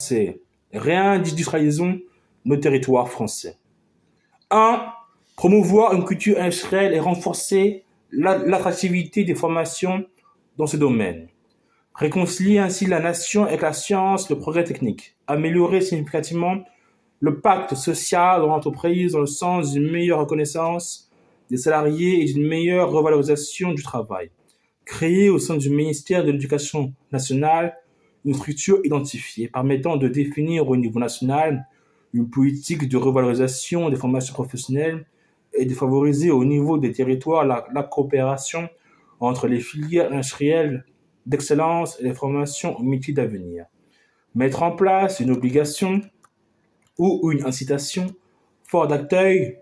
C'est réindustrialisons nos territoires français. 1. Promouvoir une culture industrielle et renforcer l'attractivité des formations dans ce domaine. Réconcilier ainsi la nation avec la science, le progrès technique. Améliorer significativement le pacte social dans l'entreprise dans le sens d'une meilleure reconnaissance des salariés et d'une meilleure revalorisation du travail. Créer au sein du ministère de l'Éducation nationale une structure identifiée permettant de définir au niveau national une politique de revalorisation des formations professionnelles et de favoriser au niveau des territoires la coopération entre les filières industrielles d'excellence et les formations aux métiers d'avenir. Mettre en place une obligation ou une incitation fort d'accueil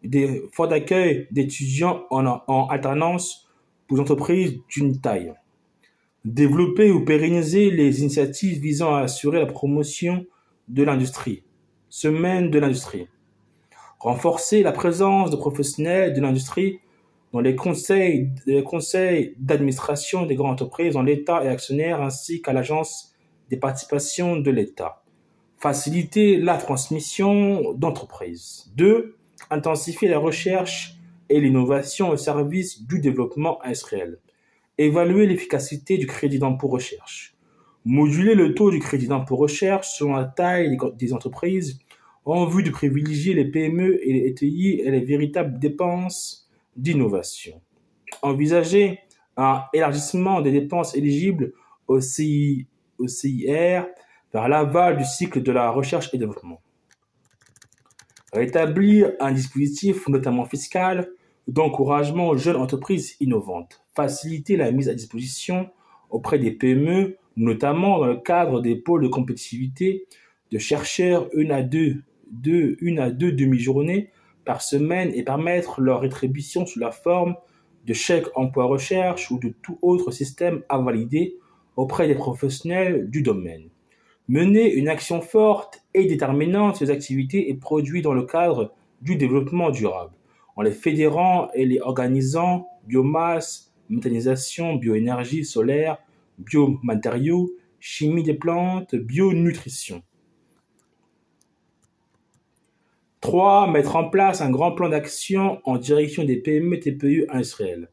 d'étudiants en alternance pour les entreprises d'une taille. Développer ou pérenniser les initiatives visant à assurer la promotion de l'industrie. Semaine de l'industrie. Renforcer la présence de professionnels de l'industrie dans les conseils d'administration des grandes entreprises dans l'État et actionnaires ainsi qu'à l'Agence des participations de l'État. Faciliter la transmission d'entreprises. 2. Intensifier la recherche et l'innovation au service du développement industriel. Évaluer l'efficacité du crédit d'impôt recherche. Moduler le taux du crédit d'impôt recherche selon la taille des entreprises en vue de privilégier les PME et les ETI et les véritables dépenses d'innovation. Envisager un élargissement des dépenses éligibles au CIR vers l'aval du cycle de la recherche et développement. Rétablir un dispositif, notamment fiscal, d'encouragement aux jeunes entreprises innovantes. Faciliter la mise à disposition auprès des PME, notamment dans le cadre des pôles de compétitivité, de chercheurs une à deux demi-journées par semaine et permettre leur rétribution sous la forme de chèques emploi recherche ou de tout autre système à valider auprès des professionnels du domaine. Mener une action forte et déterminante sur les activités et produits dans le cadre du développement durable, en les fédérant et les organisant, biomasse, méthanisation, bioénergie solaire, biomatériaux, chimie des plantes, bionutrition. 3. Mettre en place un grand plan d'action en direction des PME-TPE industrielles.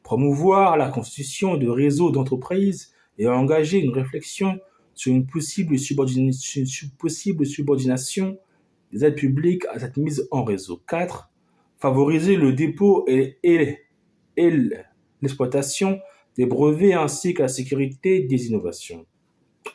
Promouvoir la constitution de réseaux d'entreprises et engager une réflexion sur une possible subordination des aides publiques à cette mise en réseau. 4. Favoriser le dépôt et l'exploitation des brevets ainsi que la sécurité des innovations.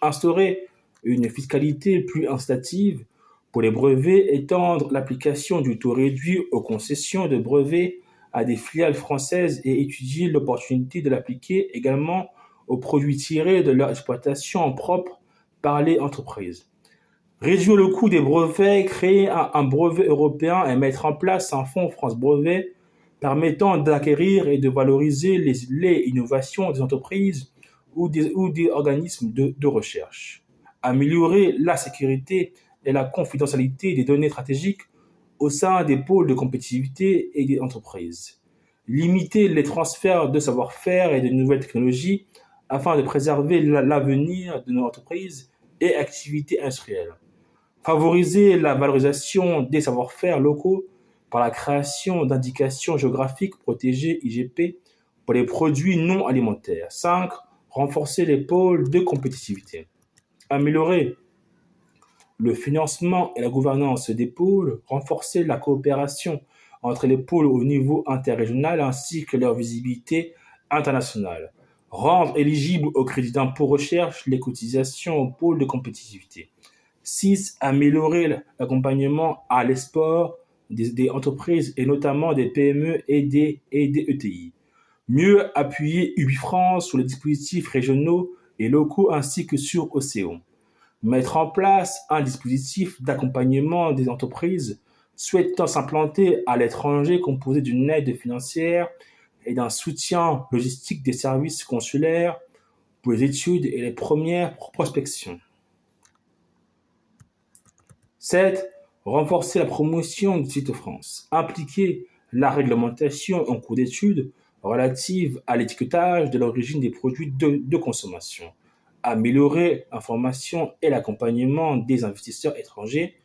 Instaurer une fiscalité plus incitative pour les brevets, étendre l'application du taux réduit aux concessions de brevets à des filiales françaises et étudier l'opportunité de l'appliquer également aux produits tirés de leur exploitation propre par les entreprises. Réduire le coût des brevets, créer un brevet européen et mettre en place un fonds France Brevet permettant d'acquérir et de valoriser les innovations des entreprises ou des organismes de recherche. Améliorer la sécurité et la confidentialité des données stratégiques au sein des pôles de compétitivité et des entreprises. Limiter les transferts de savoir-faire et de nouvelles technologies afin de préserver l'avenir de nos entreprises et activités industrielles. Favoriser la valorisation des savoir-faire locaux par la création d'indications géographiques protégées IGP pour les produits non alimentaires. 5. Renforcer les pôles de compétitivité. Améliorer le financement et la gouvernance des pôles, renforcer la coopération entre les pôles au niveau interrégional ainsi que leur visibilité internationale. Rendre éligibles au crédit d'impôt recherche les cotisations aux pôles de compétitivité. 6. Améliorer l'accompagnement à l'export des entreprises et notamment des PME et des ETI. Mieux appuyer UbiFrance sur les dispositifs régionaux et locaux ainsi que sur Océan. Mettre en place un dispositif d'accompagnement des entreprises souhaitant s'implanter à l'étranger composé d'une aide financière et d'un soutien logistique des services consulaires pour les études et les premières prospections. 7. Renforcer la promotion du site France. Impliquer la réglementation en cours d'étude relative à l'étiquetage de l'origine des produits de consommation. améliorer l'information et l'accompagnement des investisseurs étrangers,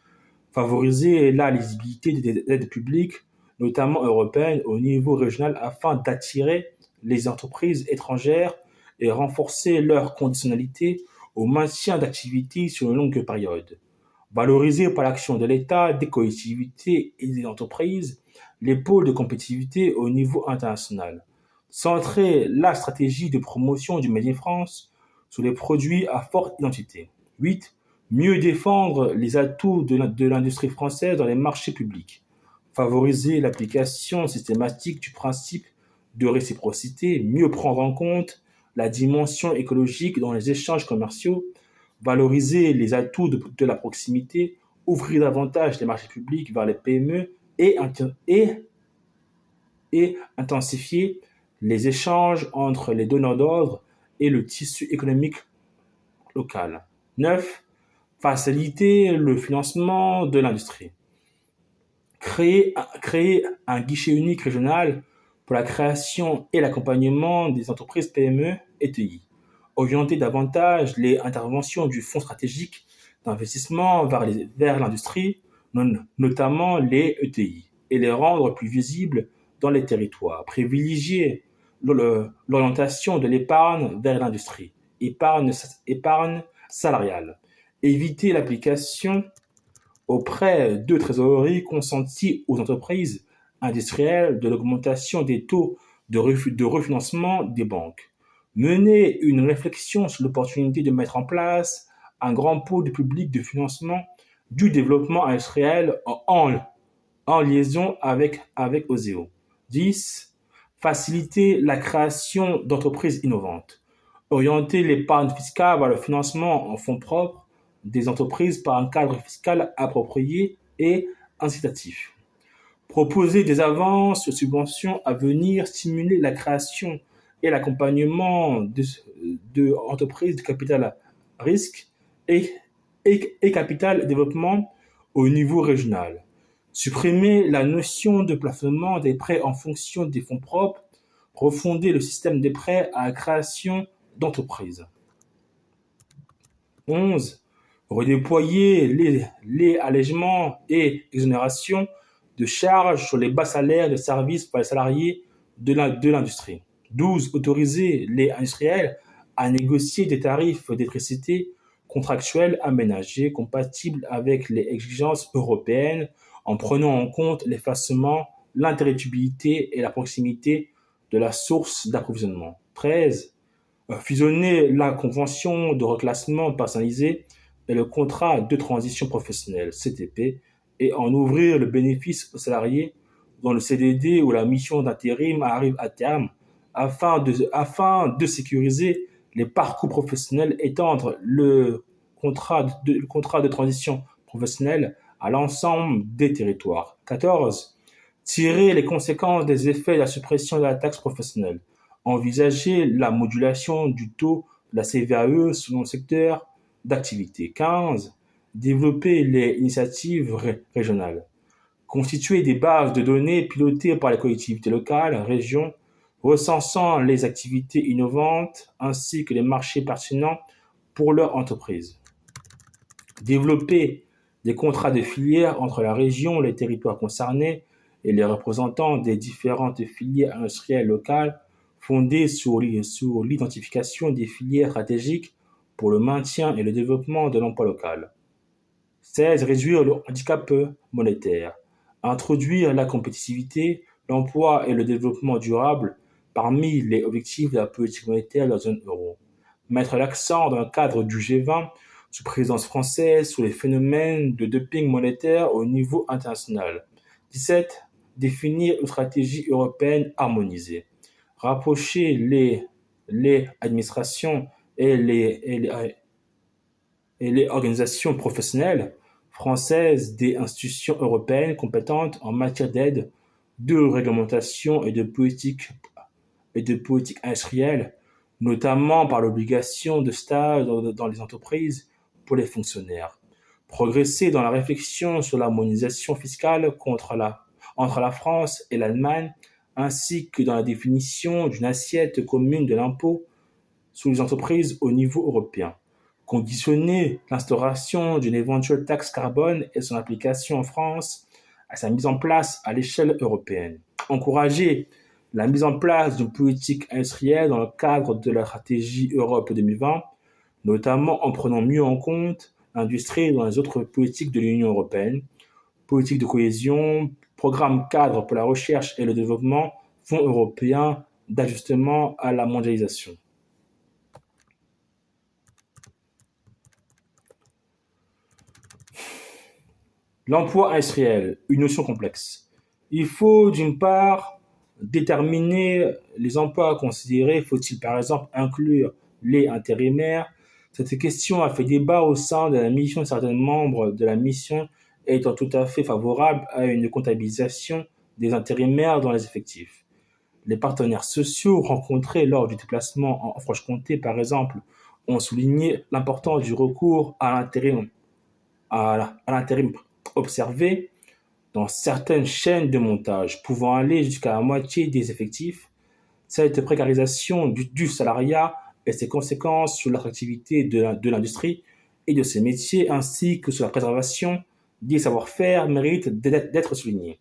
favoriser la lisibilité des aides publiques, notamment européennes, au niveau régional afin d'attirer les entreprises étrangères et renforcer leur conditionnalité au maintien d'activités sur une longue période. Valoriser par l'action de l'État, des collectivités et des entreprises les pôles de compétitivité au niveau international. Centrer la stratégie de promotion du Made in France sur les produits à forte identité. 8. Mieux défendre les atouts de l'industrie française dans les marchés publics. Favoriser l'application systématique du principe de réciprocité. Mieux prendre en compte la dimension écologique dans les échanges commerciaux. Valoriser les atouts de la proximité. Ouvrir davantage les marchés publics vers les PME et intensifier les échanges entre les donneurs d'ordre et le tissu économique local. 9. Faciliter le financement de l'industrie. Créer un guichet unique régional pour la création et l'accompagnement des entreprises PME et TI. Orienter davantage les interventions du Fonds stratégique d'investissement vers l'industrie, notamment les ETI, et les rendre plus visibles dans les territoires. Privilégier l'orientation de l'épargne vers l'industrie. Épargne salariale. Éviter l'application aux prêts de trésorerie consentis aux entreprises industrielles de l'augmentation des taux de refinancement des banques. Mener une réflexion sur l'opportunité de mettre en place un grand pôle public de financement du développement industriel en liaison avec OSEO. 10. Faciliter la création d'entreprises innovantes. Orienter l'épargne fiscale vers le financement en fonds propres des entreprises par un cadre fiscal approprié et incitatif. Proposer des avances aux subventions à venir stimuler la création et l'accompagnement d'entreprises de capital à risque et capital développement au niveau régional. Supprimer la notion de plafonnement des prêts en fonction des fonds propres, refonder le système des prêts à la création d'entreprises. 11. Redéployer les allègements et exonérations de charges sur les bas salaires de services par les salariés de l'industrie. 12. Autoriser les industriels à négocier des tarifs d'électricité contractuels aménagés compatibles avec les exigences européennes en prenant en compte l'effacement, l'interruptibilité et la proximité de la source d'approvisionnement. 13. Fusionner la convention de reclassement personnalisé et le contrat de transition professionnelle, CTP, et en ouvrir le bénéfice aux salariés dont le CDD ou la mission d'intérim arrive à terme, afin de sécuriser les parcours professionnels, étendre le contrat de transition professionnelle à l'ensemble des territoires. 14. Tirer les conséquences des effets de la suppression de la taxe professionnelle. Envisager la modulation du taux de la CVAE selon le secteur d'activité. 15. Développer les initiatives régionales. Constituer des bases de données pilotées par les collectivités locales, régions, recensant les activités innovantes ainsi que les marchés pertinents pour leur entreprise. Développer des contrats de filière entre la région, les territoires concernés et les représentants des différentes filières industrielles locales fondés sur l'identification des filières stratégiques pour le maintien et le développement de l'emploi local. 16. Réduire le handicap monétaire. Introduire la compétitivité, l'emploi et le développement durable parmi les objectifs de la politique monétaire de la zone euro. Mettre l'accent dans le cadre du G20 sous présidence française sur les phénomènes de dumping monétaire au niveau international. 17. Définir une stratégie européenne harmonisée. Rapprocher les administrations et les organisations professionnelles françaises des institutions européennes compétentes en matière d'aide, de réglementation et de politique industrielle, notamment par l'obligation de stage dans les entreprises pour les fonctionnaires. Progresser dans la réflexion sur l'harmonisation fiscale entre la France et l'Allemagne, ainsi que dans la définition d'une assiette commune de l'impôt sur les entreprises au niveau européen, conditionner l'instauration d'une éventuelle taxe carbone et son application en France à sa mise en place à l'échelle européenne, encourager la mise en place d'une politique industrielle dans le cadre de la stratégie Europe 2020, notamment en prenant mieux en compte l'industrie dans les autres politiques de l'Union européenne, politique de cohésion, programme cadre pour la recherche et le développement, fonds européen d'ajustement à la mondialisation. L'emploi industriel, une notion complexe. Il faut d'une part déterminer les emplois considérés. Faut-il par exemple inclure les intérimaires? Cette question a fait débat au sein de la mission. Certains membres de la mission étant tout à fait favorables à une comptabilisation des intérimaires dans les effectifs. Les partenaires sociaux rencontrés lors du déplacement en Franche-Comté, par exemple, ont souligné l'importance du recours à l'intérim observé dans certaines chaînes de montage, pouvant aller jusqu'à la moitié des effectifs. Cette précarisation du salariat et ses conséquences sur l'attractivité de l'industrie et de ses métiers, ainsi que sur la préservation des savoir-faire, méritent d'être soulignée.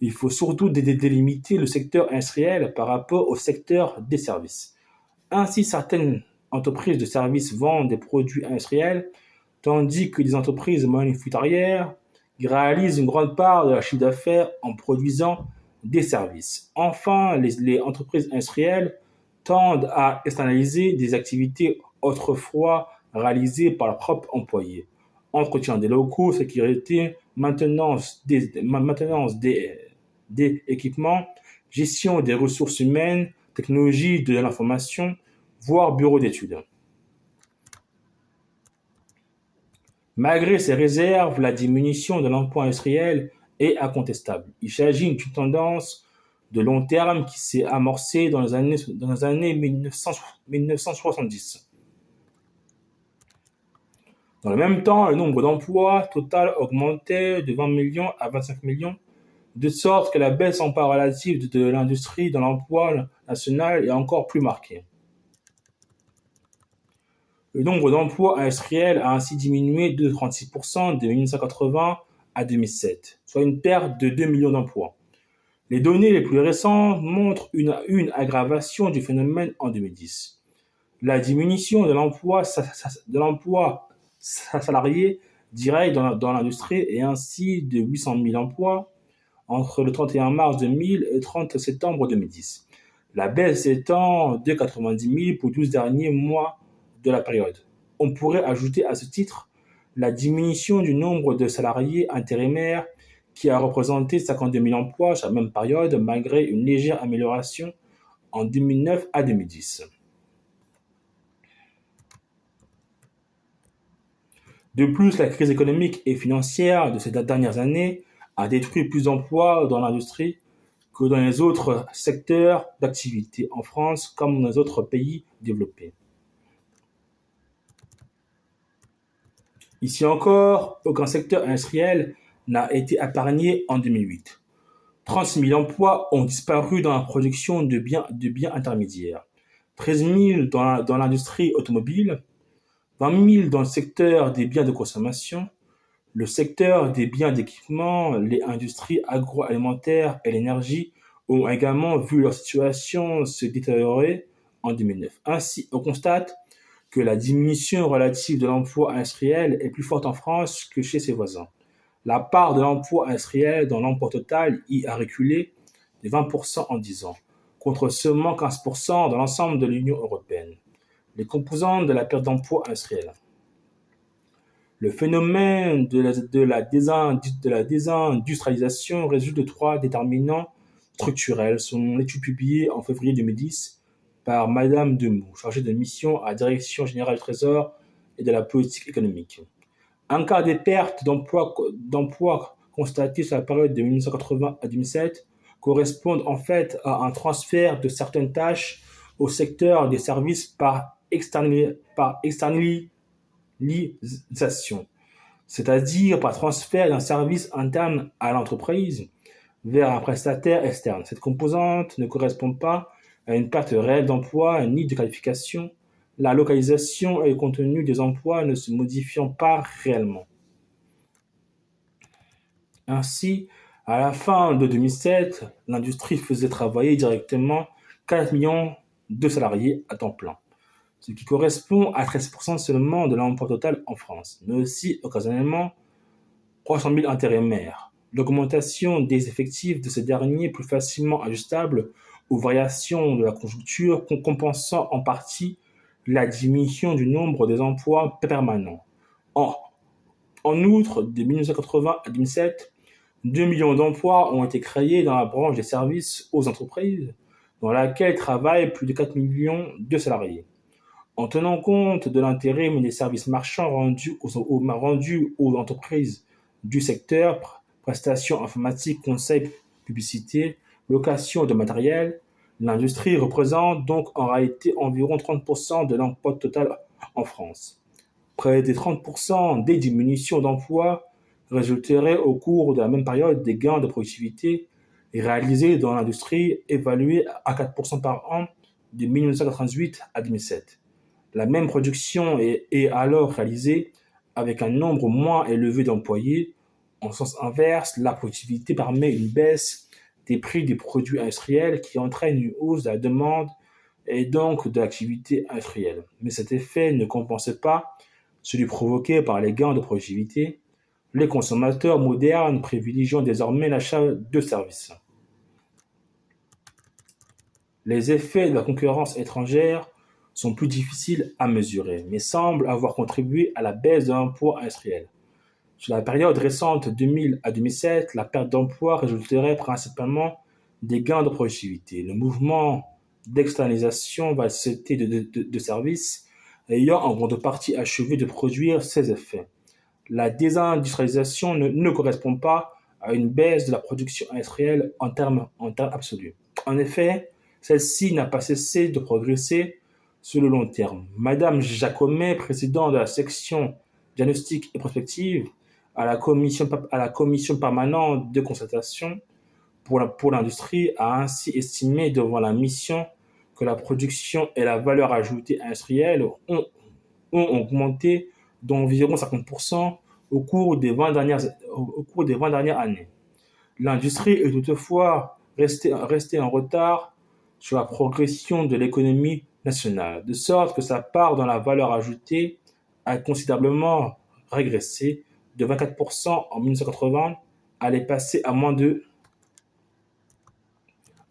Il faut surtout délimiter le secteur industriel par rapport au secteur des services. Ainsi, certaines entreprises de services vendent des produits industriels, tandis que les entreprises manufacturières réalisent une grande part de leur chiffre d'affaires en produisant des services. Enfin, les entreprises industrielles tendent à externaliser des activités autrefois réalisées par leurs propres employés. Entretien des locaux, sécurité, maintenance des équipements, gestion des ressources humaines, technologie de l'information, voire bureau d'études. Malgré ces réserves, la diminution de l'emploi industriel est incontestable. Il s'agit d'une tendance de long terme qui s'est amorcée dans les années 1970. Dans le même temps, le nombre d'emplois total augmentait de 20 millions à 25 millions, de sorte que la baisse en part relative de l'industrie dans l'emploi national est encore plus marquée. Le nombre d'emplois industriels a ainsi diminué de 36% de 1980 à 2007, soit une perte de 2 millions d'emplois. Les données les plus récentes montrent une aggravation du phénomène en 2010. La diminution de l'emploi salarié direct dans l'industrie est ainsi de 800 000 emplois entre le 31 mars 2000 et le 30 septembre 2010. La baisse étant de 90 000 pour 12 derniers mois de la période. On pourrait ajouter à ce titre la diminution du nombre de salariés intérimaires qui a représenté 52 000 emplois sur la même période malgré une légère amélioration en 2009 à 2010. De plus, la crise économique et financière de ces dernières années a détruit plus d'emplois dans l'industrie que dans les autres secteurs d'activité en France comme dans les autres pays développés. Ici encore, aucun secteur industriel n'a été épargné en 2008. 36 000 emplois ont disparu dans la production de biens intermédiaires, 13 000 dans l'industrie automobile, 20 000 dans le secteur des biens de consommation, le secteur des biens d'équipement, les industries agroalimentaires et l'énergie ont également vu leur situation se détériorer en 2009. Ainsi, on constate que la diminution relative de l'emploi industriel est plus forte en France que chez ses voisins. La part de l'emploi industriel dans l'emploi total y a reculé de 20% en 10 ans, contre seulement 15% dans l'ensemble de l'Union européenne. Les composantes de la perte d'emploi industriel. Le phénomène de la désindustrialisation résulte de 3 déterminants structurels, selon l'étude publiée en février 2010 par Madame Demoux, chargée de mission à la Direction générale du Trésor et de la politique économique. Un quart des pertes d'emplois constatées sur la période de 1980 à 2007 correspondent en fait à un transfert de certaines tâches au secteur des services par externalisation, c'est-à-dire par transfert d'un service interne à l'entreprise vers un prestataire externe. Cette composante ne correspond pas à une perte réelle d'emploi ni de qualification, la localisation et le contenu des emplois ne se modifiant pas réellement. Ainsi, à la fin de 2007, l'industrie faisait travailler directement 4 millions de salariés à temps plein, ce qui correspond à 13% seulement de l'emploi total en France, mais aussi occasionnellement 300 000 intérimaires. L'augmentation des effectifs de ces derniers plus facilement ajustable aux variations de la conjoncture, compensant en partie la diminution du nombre des emplois permanents. En, en outre, de 1980 à 2007, 2 millions d'emplois ont été créés dans la branche des services aux entreprises, dans laquelle travaillent plus de 4 millions de salariés. En tenant compte de l'intérim des services marchands rendus aux entreprises du secteur, prestations informatiques, conseils, publicité, location de matériel, l'industrie représente donc en réalité environ 30% de l'emploi total en France. Près de 30% des diminutions d'emplois résulteraient au cours de la même période des gains de productivité réalisés dans l'industrie, évalués à 4% par an de 1988 à 2007. La même production est alors réalisée avec un nombre moins élevé d'employés. En sens inverse, la productivité permet une baisse des prix des produits industriels qui entraîne une hausse de la demande et donc de l'activité industrielle. Mais cet effet ne compense pas celui provoqué par les gains de productivité. Les consommateurs modernes privilégient désormais l'achat de services. Les effets de la concurrence étrangère sont plus difficiles à mesurer, mais semblent avoir contribué à la baisse de l'emploi industriel. Sur la période récente 2000 à 2007, la perte d'emploi résulterait principalement des gains de productivité. Le mouvement d'externalisation va citer de services ayant en grande partie achevé de produire ses effets. La désindustrialisation ne correspond pas à une baisse de la production industrielle en termes absolus. En effet, celle-ci n'a pas cessé de progresser sur le long terme. Madame Jacomet, présidente de la section diagnostic et prospective à la commission permanente de concertation pour l'industrie, a ainsi estimé devant la mission que la production et la valeur ajoutée industrielle ont augmenté d'environ 50% au cours des 20 dernières années. L'industrie est toutefois restée en retard sur la progression de l'économie nationale, de sorte que sa part dans la valeur ajoutée a considérablement régressé de 24% en 1980, elle est passée à moins de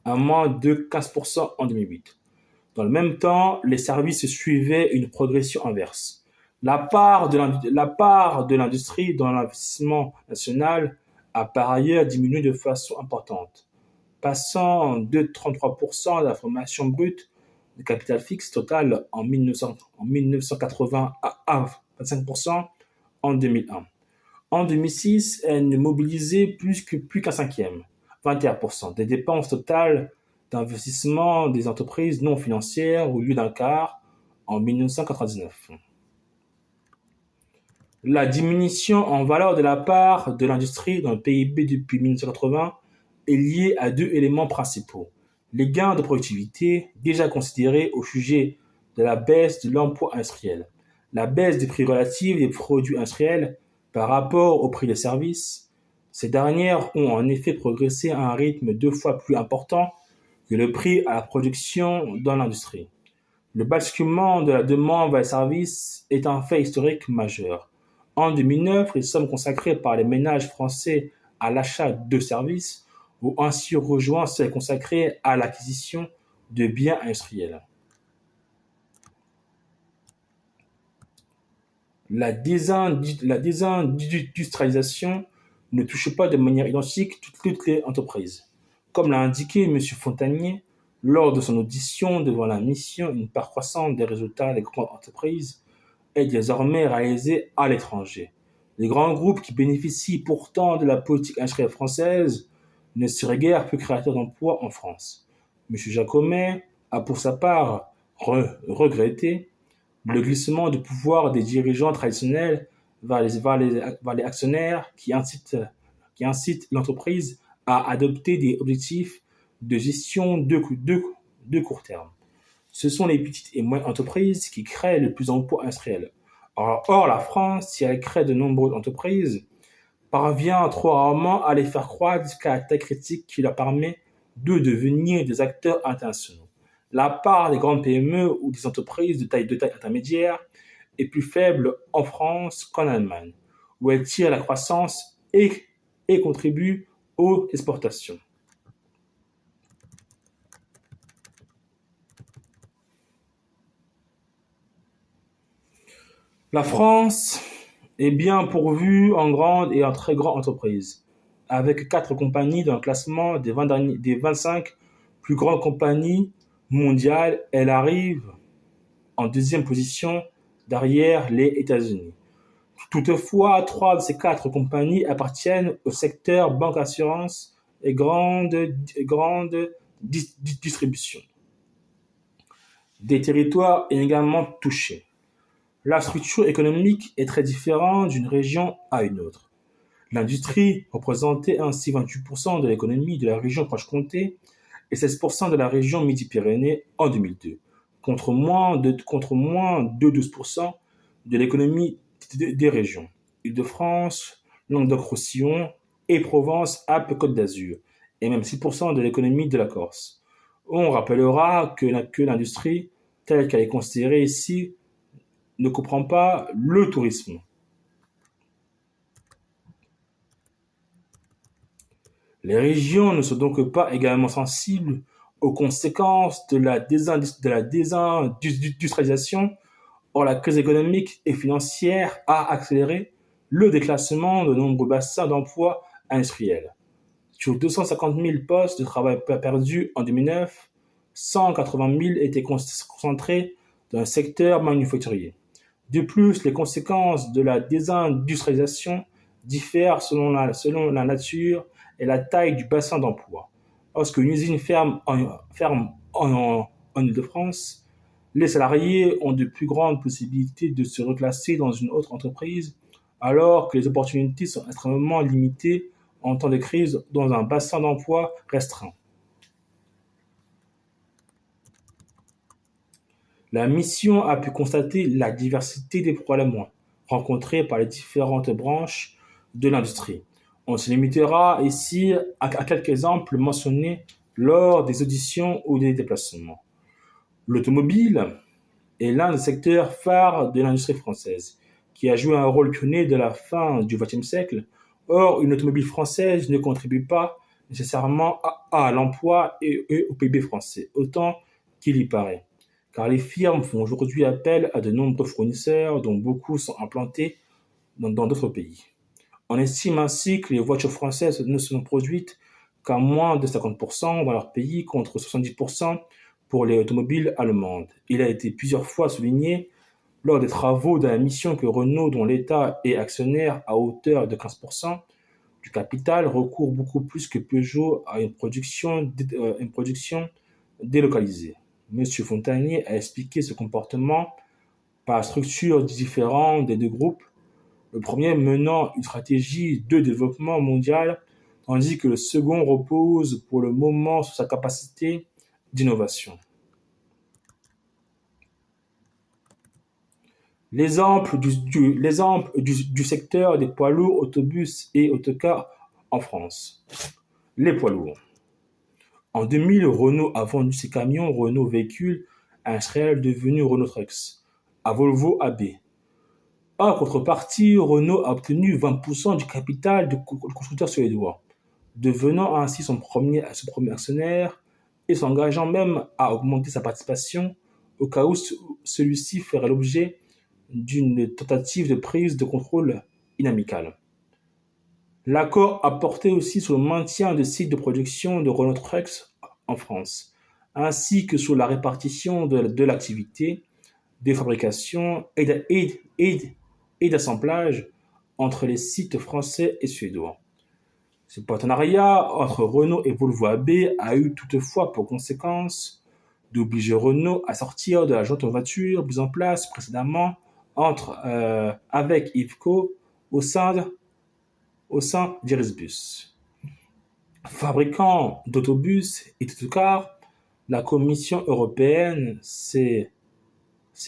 15% en 2008. Dans le même temps, les services suivaient une progression inverse. La part de l'industrie dans l'investissement national a par ailleurs diminué de façon importante, passant de 33% de la formation brute de capital fixe total en 1980 à 25% en 2001. En 2006, elle ne mobilisait plus qu'un cinquième, 21%, des dépenses totales d'investissement des entreprises non financières au lieu d'un quart en 1999. La diminution en valeur de la part de l'industrie dans le PIB depuis 1980 est liée à deux éléments principaux. Les gains de productivité, déjà considérés au sujet de la baisse de l'emploi industriel. La baisse des prix relatifs des produits industriels par rapport au prix des services. Ces dernières ont en effet progressé à un rythme 2 fois plus important que le prix à la production dans l'industrie. Le basculement de la demande vers les services est un fait historique majeur. En 2009, les sommes consacrées par les ménages français à l'achat de services ont ainsi rejoint celles consacrées à l'acquisition de biens industriels. La désindustrialisation ne touche pas de manière identique toutes les entreprises. Comme l'a indiqué M. Fontanier lors de son audition devant la mission, une part croissante des résultats des grandes entreprises est désormais réalisée à l'étranger. Les grands groupes qui bénéficient pourtant de la politique industrielle française ne seraient guère plus créateurs d'emplois en France. M. Jacomet a pour sa part regretté le glissement de pouvoir des dirigeants traditionnels vers les actionnaires qui incitent l'entreprise à adopter des objectifs de gestion de court terme. Ce sont les petites et moyennes entreprises qui créent le plus d'emplois industriels. Or, la France, si elle crée de nombreuses entreprises, parvient trop rarement à les faire croître jusqu'à la taille critique qui leur permet de devenir des acteurs internationaux. La part des grandes PME ou des entreprises de taille intermédiaire est plus faible en France qu'en Allemagne, où elles tirent la croissance et contribuent aux exportations. La France est bien pourvue en grandes et en très grandes entreprises, avec 4 compagnies dans le classement des 25 plus grandes compagnies mondiales. Elle arrive en deuxième position derrière les États-Unis. Toutefois, 3 de ces 4 compagnies appartiennent au secteur banque-assurance et grande distribution. Des territoires également touchés. La structure économique est très différente d'une région à une autre. L'industrie représentait ainsi 28% de l'économie de la région Franche-Comté et 16% de la région Midi-Pyrénées en 2002, contre moins de 12% de l'économie des régions Île-de-France, Languedoc-Roussillon et Provence-Alpes-Côte d'Azur, et même 6% de l'économie de la Corse. On rappellera que l'industrie, telle qu'elle est considérée ici, ne comprend pas le tourisme. Les régions ne sont donc pas également sensibles aux conséquences de la désindustrialisation. Or, la crise économique et financière a accéléré le déclassement de nombreux bassins d'emploi industriels. Sur 250 000 postes de travail perdus en 2009, 180 000 étaient concentrés dans le secteur manufacturier. De plus, les conséquences de la désindustrialisation diffèrent selon la nature et la taille du bassin d'emploi. Lorsque une usine ferme en Île-de-France, les salariés ont de plus grandes possibilités de se reclasser dans une autre entreprise, alors que les opportunités sont extrêmement limitées en temps de crise dans un bassin d'emploi restreint. La mission a pu constater la diversité des problèmes rencontrés par les différentes branches de l'industrie. On se limitera ici à quelques exemples mentionnés lors des auditions ou des déplacements. L'automobile est l'un des secteurs phares de l'industrie française, qui a joué un rôle pionnier de la fin du XXe siècle. Or, une automobile française ne contribue pas nécessairement à l'emploi et au PIB français, autant qu'il y paraît, car les firmes font aujourd'hui appel à de nombreux fournisseurs dont beaucoup sont implantés dans d'autres pays. On estime ainsi que les voitures françaises ne sont produites qu'à moins de 50% dans leur pays contre 70% pour les automobiles allemandes. Il a été plusieurs fois souligné lors des travaux de la mission que Renault, dont l'État est actionnaire à hauteur de 15% du capital, recourt beaucoup plus que Peugeot à une production délocalisée. Monsieur Fontanier a expliqué ce comportement par la structure différente des 2 groupes, le premier menant une stratégie de développement mondial, tandis que le second repose pour le moment sur sa capacité d'innovation. L'exemple du secteur des poids lourds, autobus et autocars en France. Les poids lourds. En 2000, Renault a vendu ses camions Renault Véhicules à un industriel devenu Renault Trucks, à Volvo AB. En contrepartie, Renault a obtenu 20% du capital du constructeur suédois, devenant ainsi son premier actionnaire et s'engageant même à augmenter sa participation au cas où celui-ci ferait l'objet d'une tentative de prise de contrôle inamicale. L'accord a porté aussi sur le maintien de sites de production de Renault Trucks en France, ainsi que sur la répartition de l'activité de fabrication et d'assemblage entre les sites français et suédois. Ce partenariat entre Renault et Volvo AB a eu toutefois pour conséquence d'obliger Renault à sortir de la jointe voiture mise en place précédemment avec Iveco au sein d'Irisbus. Fabricant d'autobus et d'autocars, La Commission européenne s'est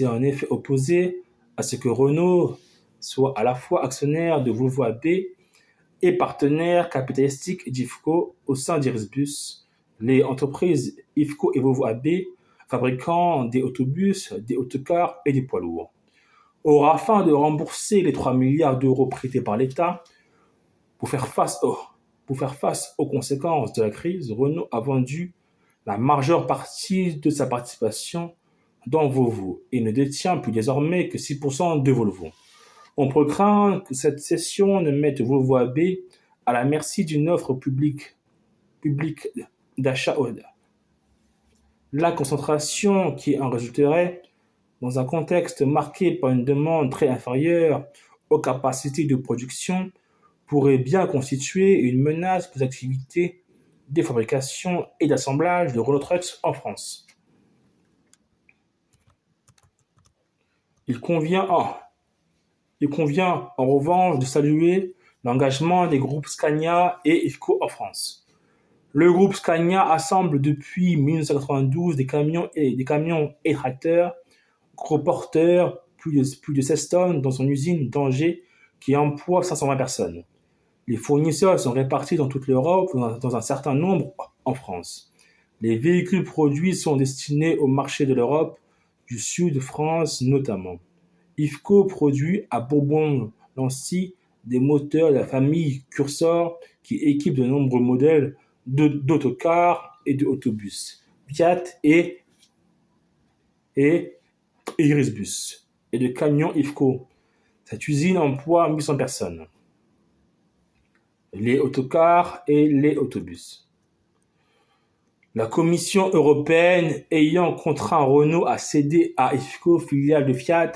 en effet opposée à ce que Renault soit à la fois actionnaire de Volvo AB et partenaire capitalistique d'IFCO au sein d'Irisbus, les entreprises IFCO et Volvo AB fabriquant des autobus, des autocars et des poids lourds. Or, afin de rembourser les 3 milliards d'euros prêtés par l'État pour faire face aux conséquences de la crise, Renault a vendu la majeure partie de sa participation dans Volvo et ne détient plus désormais que 6% de Volvo. On peut craindre que cette cession ne mette Volvo AB à la merci d'une offre publique d'achat. La concentration qui en résulterait, dans un contexte marqué par une demande très inférieure aux capacités de production, pourrait bien constituer une menace pour les activités de fabrication et d'assemblage de Renault Trucks en France. Il convient en revanche de saluer l'engagement des groupes Scania et IFCO en France. Le groupe Scania assemble depuis 1992 des camions et tracteurs gros porteurs, plus de 16 tonnes dans son usine d'Angers qui emploie 520 personnes. Les fournisseurs sont répartis dans toute l'Europe, dans un certain nombre en France. Les véhicules produits sont destinés au marché de l'Europe, du sud de France notamment. IFCO produit à Bourbon-Lancy des moteurs de la famille Cursor qui équipent de nombreux modèles d'autocars et d'autobus, Fiat et Irisbus, et de camions IFCO. Cette usine emploie 800 personnes. Les autocars et les autobus. La Commission européenne ayant contraint Renault à céder à IFCO, filiale de Fiat,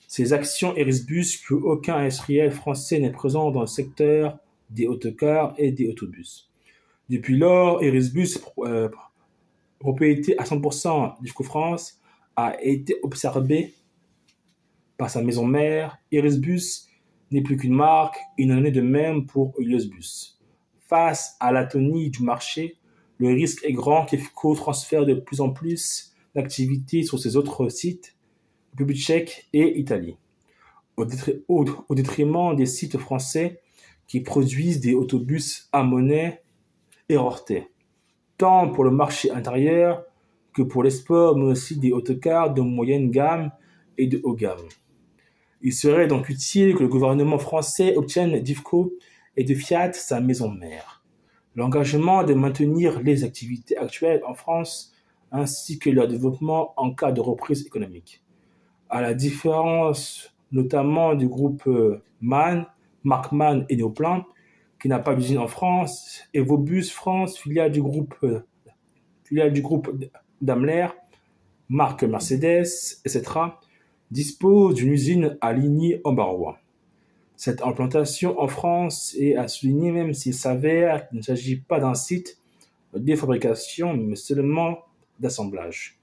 ses actions Irisbus, plus aucun industriel français n'est présent dans le secteur des autocars et des autobus. Depuis lors, Irisbus, propriété à 100% d'IFCO France, a été observé par sa maison mère. Irisbus n'est plus qu'une marque, il en est de même pour Heliosbus. Face à l'atonie du marché, le risque est grand qu'IFCO transfère de plus en plus d'activités sur ses autres sites, République tchèque et Italie, au détriment des sites français qui produisent des autobus à monnaie et rortais, tant pour le marché intérieur que pour l'export, mais aussi des autocars de moyenne gamme et de haut gamme. Il serait donc utile que le gouvernement français obtienne d'IFCO et de Fiat, sa maison mère, l'engagement de maintenir les activités actuelles en France ainsi que leur développement en cas de reprise économique. À la différence notamment du groupe MAN, Mark MAN et Neoplan, qui n'a pas d'usine en France, et Vobus France, filiale du groupe Daimler, marque Mercedes, etc., dispose d'une usine à Ligny-en-Barrois. Cette implantation en France est à souligner même s'il s'avère qu'il ne s'agit pas d'un site de fabrication, mais seulement d'assemblage.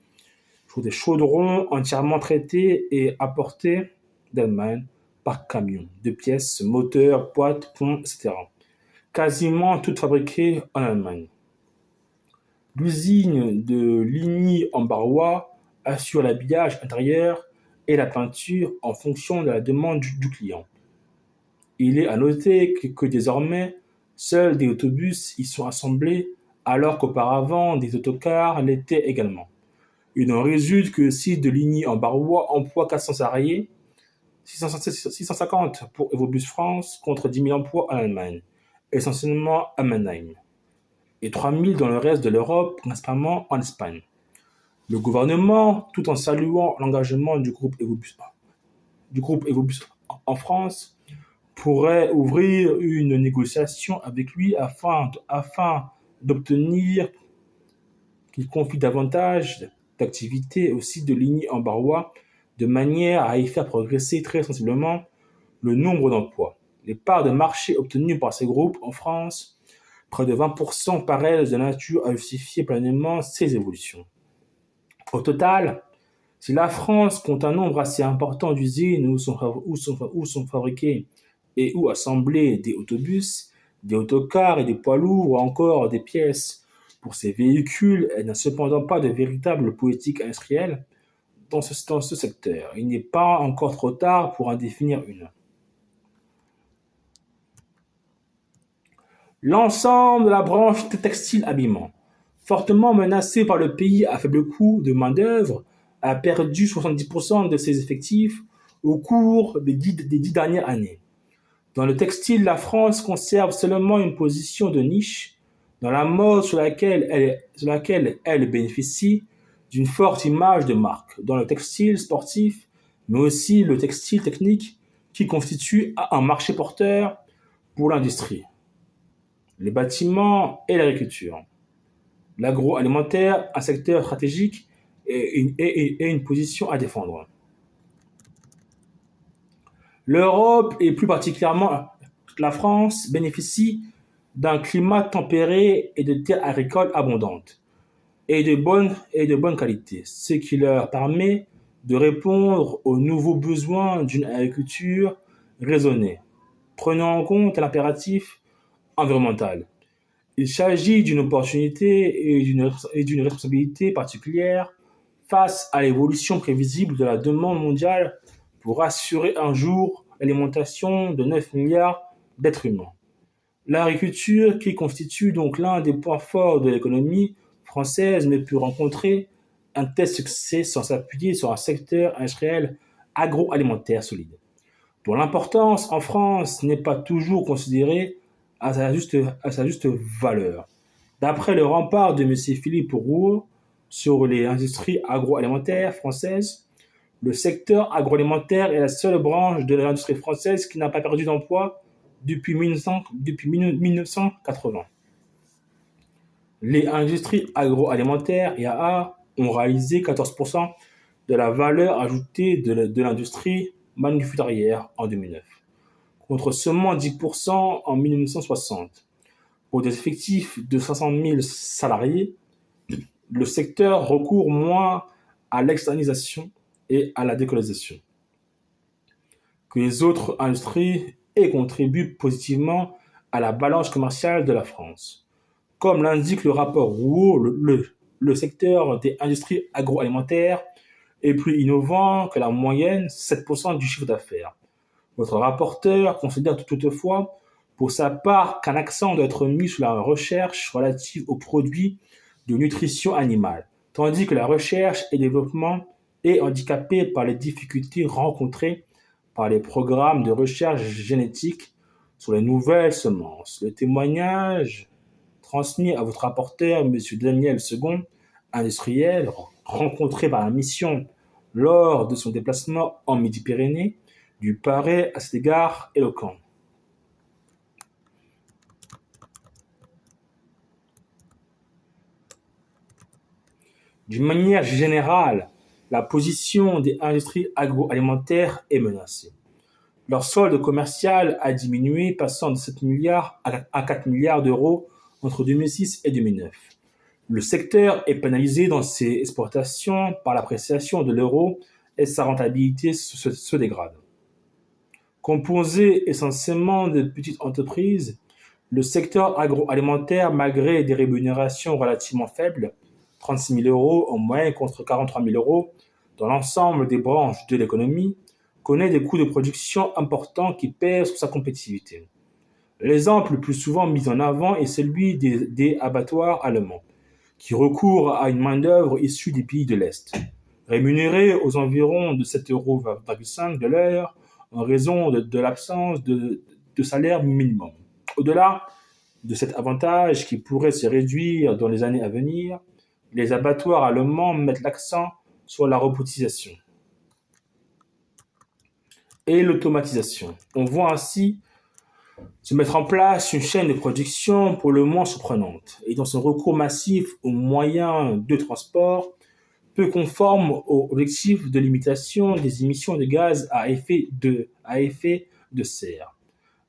Des chaudrons entièrement traités et apportés d'Allemagne par camion, de pièces, moteurs, boîtes, ponts, etc. Quasiment toutes fabriquées en Allemagne. L'usine de Ligny-en-Barrois assure l'habillage intérieur et la peinture en fonction de la demande du client. Il est à noter que désormais, seuls des autobus y sont assemblés, alors qu'auparavant des autocars l'étaient également. Il en résulte que le site de Ligny-en-Barrois emploie 400 salariés, 650 pour Evobus France contre 10 000 emplois en Allemagne, essentiellement à Mannheim, et 3 000 dans le reste de l'Europe, principalement en Espagne. Le gouvernement, tout en saluant l'engagement du groupe Evobus en France, pourrait ouvrir une négociation avec lui afin d'obtenir qu'il confie davantage d'activités au site de Ligny-en-Barrois, de manière à y faire progresser très sensiblement le nombre d'emplois. Les parts de marché obtenues par ces groupes en France, près de 20%, paraissent de nature à justifier pleinement ces évolutions. Au total, si la France compte un nombre assez important d'usines où sont fabriqués et où assemblés des autobus, des autocars et des poids lourds ou encore des pièces pour ces véhicules, elle n'a cependant pas de véritable politique industrielle dans ce secteur. Il n'est pas encore trop tard pour en définir une. L'ensemble de la branche textile-habillement, fortement menacée par le pays à faible coût de main-d'œuvre, a perdu 70% de ses effectifs au cours des 10 dernières années. Dans le textile, la France conserve seulement une position de niche dans la mode sur laquelle elle bénéficie d'une forte image de marque, dans le textile sportif, mais aussi le textile technique qui constitue un marché porteur pour l'industrie, les bâtiments et l'agriculture. L'agroalimentaire, un secteur stratégique et une position à défendre. L'Europe, et plus particulièrement la France, bénéficie d'un climat tempéré et de terres agricoles abondantes et de bonne qualité, ce qui leur permet de répondre aux nouveaux besoins d'une agriculture raisonnée, prenant en compte l'impératif environnemental. Il s'agit d'une opportunité et d'une responsabilité particulière face à l'évolution prévisible de la demande mondiale pour assurer un jour l'alimentation de 9 milliards d'êtres humains. L'agriculture, qui constitue donc l'un des points forts de l'économie française, ne peut rencontrer un tel succès sans s'appuyer sur un secteur industriel agroalimentaire solide, dont l'importance en France n'est pas toujours considérée à sa juste valeur. D'après le rempart de M. Philippe Roux sur les industries agroalimentaires françaises, le secteur agroalimentaire est la seule branche de l'industrie française qui n'a pas perdu d'emploi depuis 1980. Les industries agroalimentaires (IAA) ont réalisé 14% de la valeur ajoutée de l'industrie manufacturière en 2009, contre seulement 10% en 1960. Pour des effectifs de 500 000 salariés, le secteur recourt moins à l'externalisation et à la délocalisation que les autres industries et contribue positivement à la balance commerciale de la France. Comme l'indique le rapport Rouault, le secteur des industries agroalimentaires est plus innovant que la moyenne, 7% du chiffre d'affaires. Votre rapporteur considère toutefois, pour sa part, qu'un accent doit être mis sur la recherche relative aux produits de nutrition animale, tandis que la recherche et développement est handicapée par les difficultés rencontrées par les programmes de recherche génétique sur les nouvelles semences. Le témoignage transmis à votre rapporteur, M. Daniel Second, industriel, rencontré par la mission lors de son déplacement en Midi-Pyrénées, lui paraît à cet égard éloquent. D'une manière générale, la position des industries agroalimentaires est menacée. Leur solde commercial a diminué, passant de 7 milliards à 4 milliards d'euros entre 2006 et 2009. Le secteur est pénalisé dans ses exportations par l'appréciation de l'euro et sa rentabilité se dégrade. Composé essentiellement de petites entreprises, le secteur agroalimentaire, malgré des rémunérations relativement faibles, 36 000 euros en moyenne contre 43 000 euros dans l'ensemble des branches de l'économie, connaît des coûts de production importants qui pèsent sur sa compétitivité. L'exemple le plus souvent mis en avant est celui des abattoirs allemands, qui recourent à une main-d'œuvre issue des pays de l'Est, rémunérés aux environs de 7,5 euros de l'heure en raison de l'absence de salaire minimum. Au-delà de cet avantage qui pourrait se réduire dans les années à venir, les abattoirs allemands mettent l'accent sur la robotisation et l'automatisation. On voit ainsi se mettre en place une chaîne de production pour le moins surprenante et dans son recours massif aux moyens de transport peu conforme aux objectifs de limitation des émissions de gaz à effet de serre.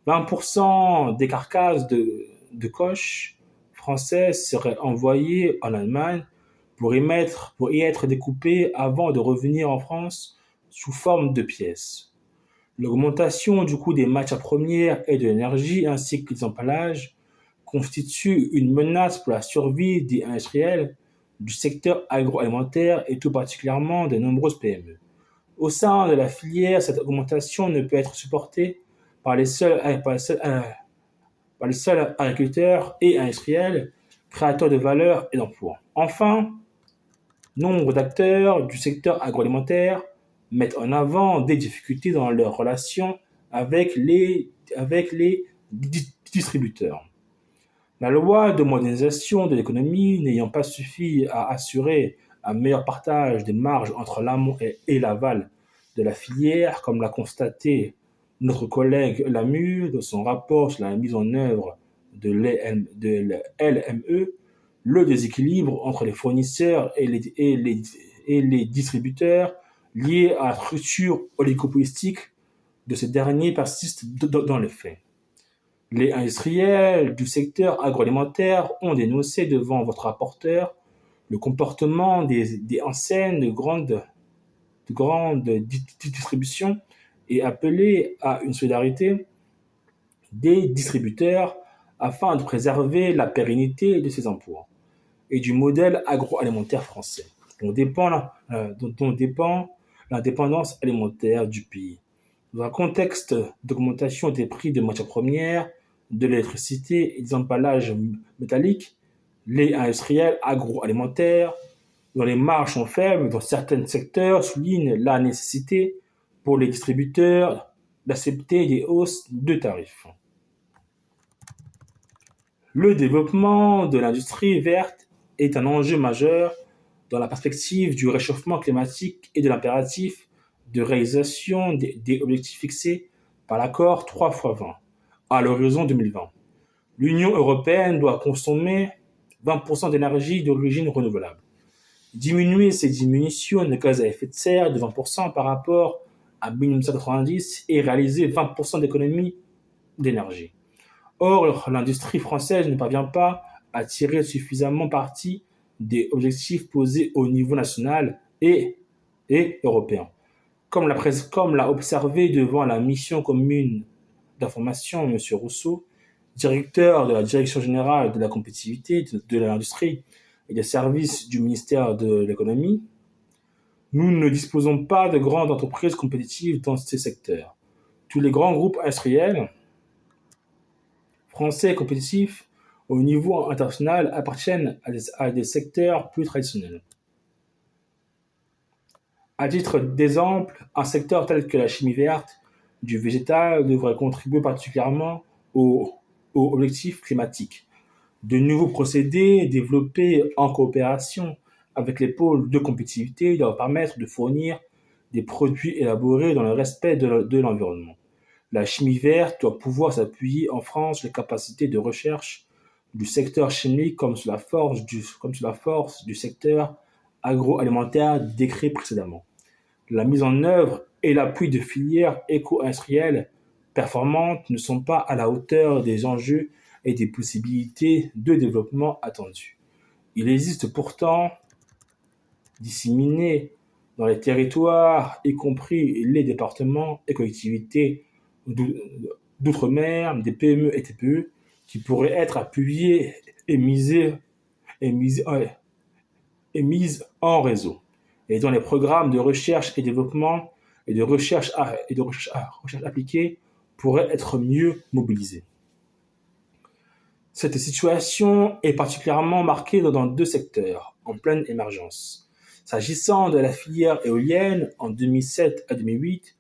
20% des carcasses de coches françaises seraient envoyées en Allemagne pour y être découpées avant de revenir en France sous forme de pièces. L'augmentation du coût des matières premières et de l'énergie ainsi que des emballages constitue une menace pour la survie des industriels du secteur agroalimentaire et tout particulièrement de nombreuses PME. Au sein de la filière, cette augmentation ne peut être supportée par les seuls agriculteurs et industriels, créateurs de valeur et d'emplois. Enfin, nombre d'acteurs du secteur agroalimentaire mettent en avant des difficultés dans leurs relations avec les distributeurs. La loi de modernisation de l'économie n'ayant pas suffi à assurer un meilleur partage des marges entre l'amont et l'aval de la filière, comme l'a constaté notre collègue Lamu dans son rapport sur la mise en œuvre de l'LME, le déséquilibre entre les fournisseurs et les distributeurs lié à la structure oligopolistique de ces derniers persiste dans les faits. Les industriels du secteur agroalimentaire ont dénoncé devant votre rapporteur le comportement des enseignes de grande distribution et appelé à une solidarité des distributeurs afin de préserver la pérennité de ces emplois et du modèle agroalimentaire français, dont dépend l'indépendance alimentaire du pays. Dans un contexte d'augmentation des prix des matières premières, de l'électricité et des emballages métalliques, les industriels agroalimentaires, dont les marges sont faibles dans certains secteurs, soulignent la nécessité pour les distributeurs d'accepter des hausses de tarifs. Le développement de l'industrie verte est un enjeu majeur dans la perspective du réchauffement climatique et de l'impératif de réalisation des objectifs fixés par l'accord 3x20 à l'horizon 2020. L'Union européenne doit consommer 20% d'énergie d'origine renouvelable. Diminuer ces diminutions de gaz à effet de serre de 20% par rapport à 1990 et réaliser 20% d'économie d'énergie. Or, l'industrie française ne parvient pas à tirer suffisamment parti des objectifs posés au niveau national et européen. Comme l'a observé devant la mission commune d'information M. Rousseau, directeur de la Direction générale de la compétitivité, de l'industrie et des services du ministère de l'économie, nous ne disposons pas de grandes entreprises compétitives dans ces secteurs. Tous les grands groupes industriels français compétitifs au niveau international appartiennent à des secteurs plus traditionnels. À titre d'exemple, un secteur tel que la chimie verte du végétal devrait contribuer particulièrement aux objectifs climatiques. De nouveaux procédés développés en coopération avec les pôles de compétitivité doivent permettre de fournir des produits élaborés dans le respect de l'environnement. La chimie verte doit pouvoir s'appuyer en France sur les capacités de recherche du secteur chimique comme sur la force du secteur agroalimentaire décrit précédemment. La mise en œuvre et l'appui de filières éco-industrielles performantes ne sont pas à la hauteur des enjeux et des possibilités de développement attendus. Il existe pourtant, disséminés dans les territoires, y compris les départements et collectivités d'outre-mer, des PME et TPE, qui pourraient être appuyées et mises en réseau, et dont les programmes de recherche et développement et de recherche appliquée pourraient être mieux mobilisés. Cette situation est particulièrement marquée dans deux secteurs en pleine émergence. S'agissant de la filière éolienne, en 2007 à 2008,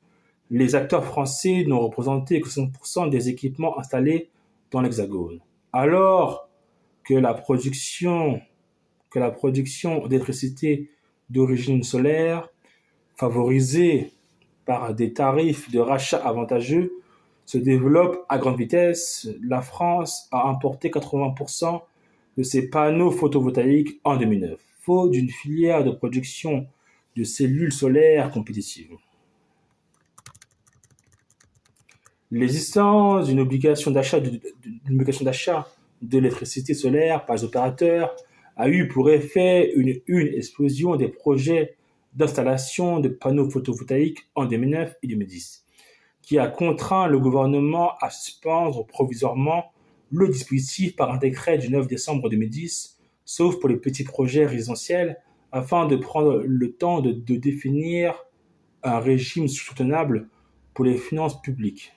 les acteurs français n'ont représenté que 5% des équipements installés dans l'Hexagone, alors que la production d'électricité d'origine solaire, favorisée par des tarifs de rachat avantageux, se développe à grande vitesse. La France a importé 80% de ses panneaux photovoltaïques en 2009, faute d'une filière de production de cellules solaires compétitives. L'existence d'une obligation d'achat de l'électricité solaire par les opérateurs a eu pour effet une explosion des projets d'installation de panneaux photovoltaïques en 2009 et 2010, qui a contraint le gouvernement à suspendre provisoirement le dispositif par un décret du 9 décembre 2010, sauf pour les petits projets résidentiels, afin de prendre le temps de définir un régime soutenable pour les finances publiques.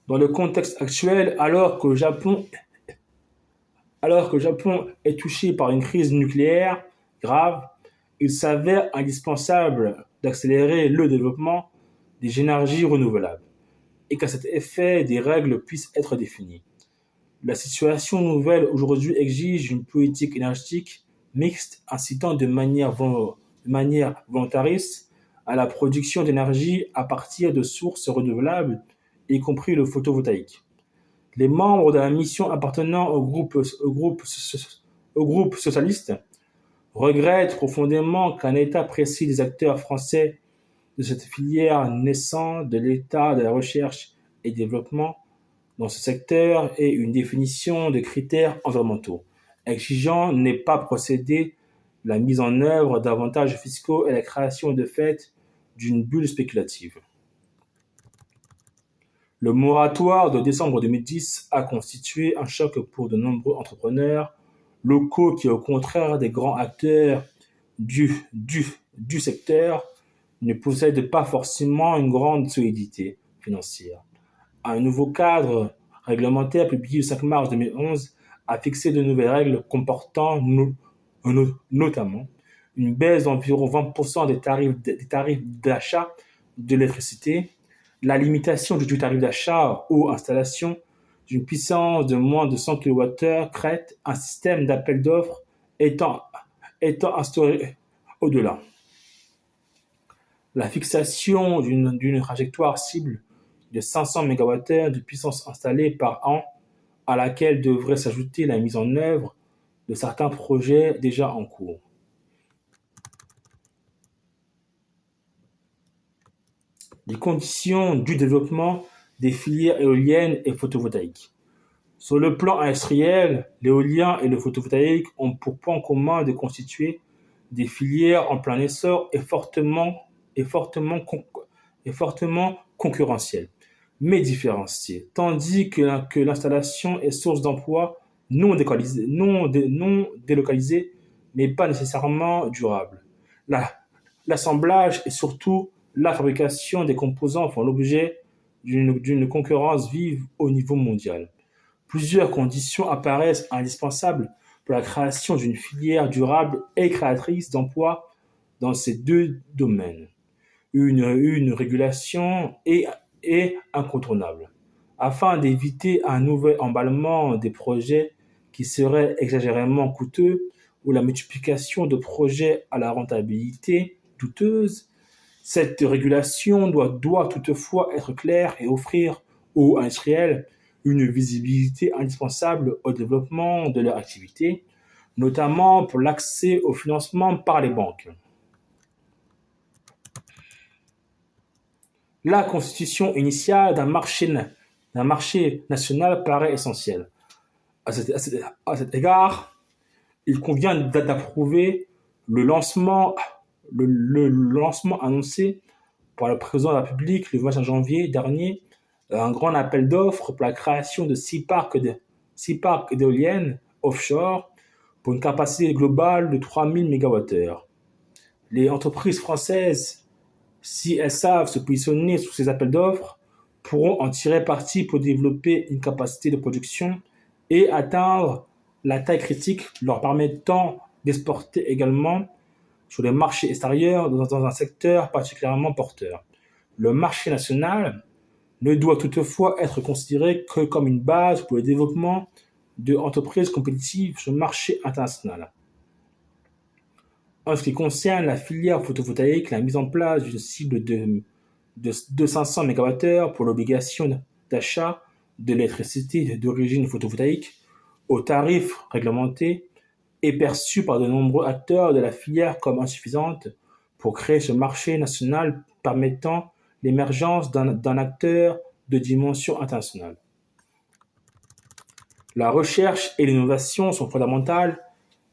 Dans le contexte actuel, alors que le Japon est touché par une crise nucléaire grave, il s'avère indispensable d'accélérer le développement des énergies renouvelables et qu'à cet effet, des règles puissent être définies. La situation nouvelle aujourd'hui exige une politique énergétique mixte incitant de manière volontariste à la production d'énergie à partir de sources renouvelables, y compris le photovoltaïque. Les membres de la mission appartenant au groupe socialiste regrettent profondément qu'un état précis des acteurs français de cette filière naissant de l'état de la recherche et développement dans ce secteur ait une définition de critères environnementaux exigeants n'ait pas procédé la mise en œuvre d'avantages fiscaux et la création de fait d'une bulle spéculative. Le moratoire de décembre 2010 a constitué un choc pour de nombreux entrepreneurs locaux qui, au contraire des grands acteurs du secteur, ne possèdent pas forcément une grande solidité financière. Un nouveau cadre réglementaire publié le 5 mars 2011 a fixé de nouvelles règles comportant notamment une baisse d'environ 20% des tarifs d'achat de l'électricité, la limitation du tarif d'achat aux installations d'une puissance de moins de 100 kWh crête, un système d'appel d'offres étant instauré au-delà. La fixation d'une trajectoire cible de 500 MWh de puissance installée par an, à laquelle devrait s'ajouter la mise en œuvre de certains projets déjà en cours. Les conditions du développement des filières éoliennes et photovoltaïques. Sur le plan industriel, l'éolien et le photovoltaïque ont pour point commun de constituer des filières en plein essor et fortement concurrentielles, mais différenciées, tandis que l'installation est source d'emplois non délocalisés, mais pas nécessairement durables. La- L'assemblage et surtout la fabrication des composants font l'objet d'une concurrence vive au niveau mondial. Plusieurs conditions apparaissent indispensables pour la création d'une filière durable et créatrice d'emplois dans ces deux domaines. Une régulation est incontournable, afin d'éviter un nouvel emballement des projets qui serait exagérément coûteux ou la multiplication de projets à la rentabilité douteuse. Cette régulation doit toutefois être claire et offrir aux industriels une visibilité indispensable au développement de leur activité, notamment pour l'accès au financement par les banques. La constitution initiale d'un marché national paraît essentielle. À cet égard, il convient d'approuver le lancement, le lancement annoncé par le président de la République le 25 janvier dernier un grand appel d'offres pour la création de 6 parcs d'éoliennes offshore pour une capacité globale de 3000 MWh. Les entreprises françaises, si elles savent se positionner sous ces appels d'offres, pourront en tirer parti pour développer une capacité de production et atteindre la taille critique leur permettant d'exporter également sur les marchés extérieurs dans un secteur particulièrement porteur. Le marché national ne doit toutefois être considéré que comme une base pour le développement d'entreprises compétitives sur le marché international. En ce qui concerne la filière photovoltaïque, la mise en place d'une cible de 500 MWh pour l'obligation d'achat de l'électricité d'origine photovoltaïque au tarif réglementé est perçue par de nombreux acteurs de la filière comme insuffisante pour créer ce marché national permettant l'émergence d'un acteur de dimension internationale. La recherche et l'innovation sont fondamentales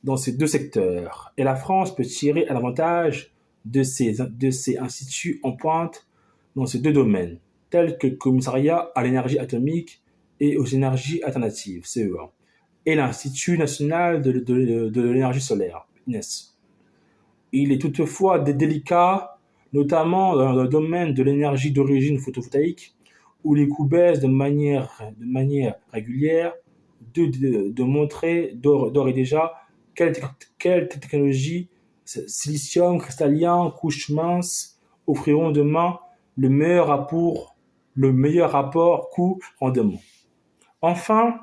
dans ces deux secteurs, et la France peut tirer avantage de ces instituts en pointe dans ces deux domaines. tels que le Commissariat à l'énergie atomique et aux énergies alternatives, CEA, et l'Institut national de l'énergie solaire, INES. Il est toutefois délicat, notamment dans le domaine de l'énergie d'origine photovoltaïque, où les coûts baissent de manière régulière, de montrer d'ores et déjà quelle technologie silicium cristallin, couche mince, offriront demain le meilleur rapport coût-rendement. Enfin,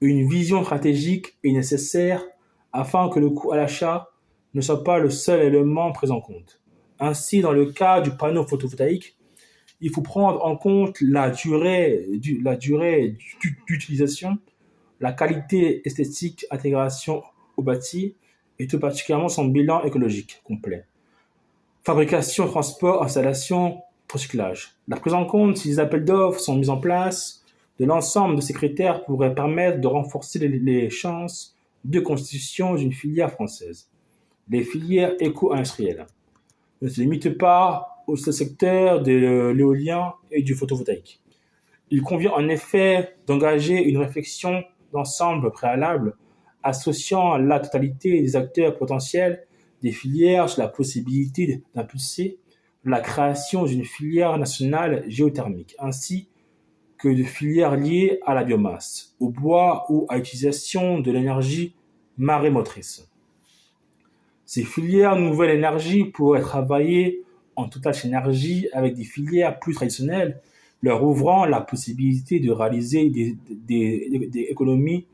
une vision stratégique est nécessaire afin que le coût à l'achat ne soit pas le seul élément pris en compte. Ainsi, dans le cas du panneau photovoltaïque, il faut prendre en compte la durée d'utilisation, la qualité esthétique, intégration au bâti et tout particulièrement son bilan écologique complet. Fabrication, transport, installation, recyclage. La prise en compte, si les appels d'offres sont mis en place, de l'ensemble de ces critères pourrait permettre de renforcer les chances de constitution d'une filière française. Les filières éco-industrielles ne se limitent pas au seul secteur de l'éolien et du photovoltaïque. Il convient en effet d'engager une réflexion d'ensemble préalable associant la totalité des acteurs potentiels des filières sur la possibilité d'impulser la création d'une filière nationale géothermique, ainsi que de filières liées à la biomasse, au bois ou à l'utilisation de l'énergie marémotrice. Ces filières nouvelles énergies pourraient travailler en totale synergie avec des filières plus traditionnelles, leur ouvrant la possibilité de réaliser des économies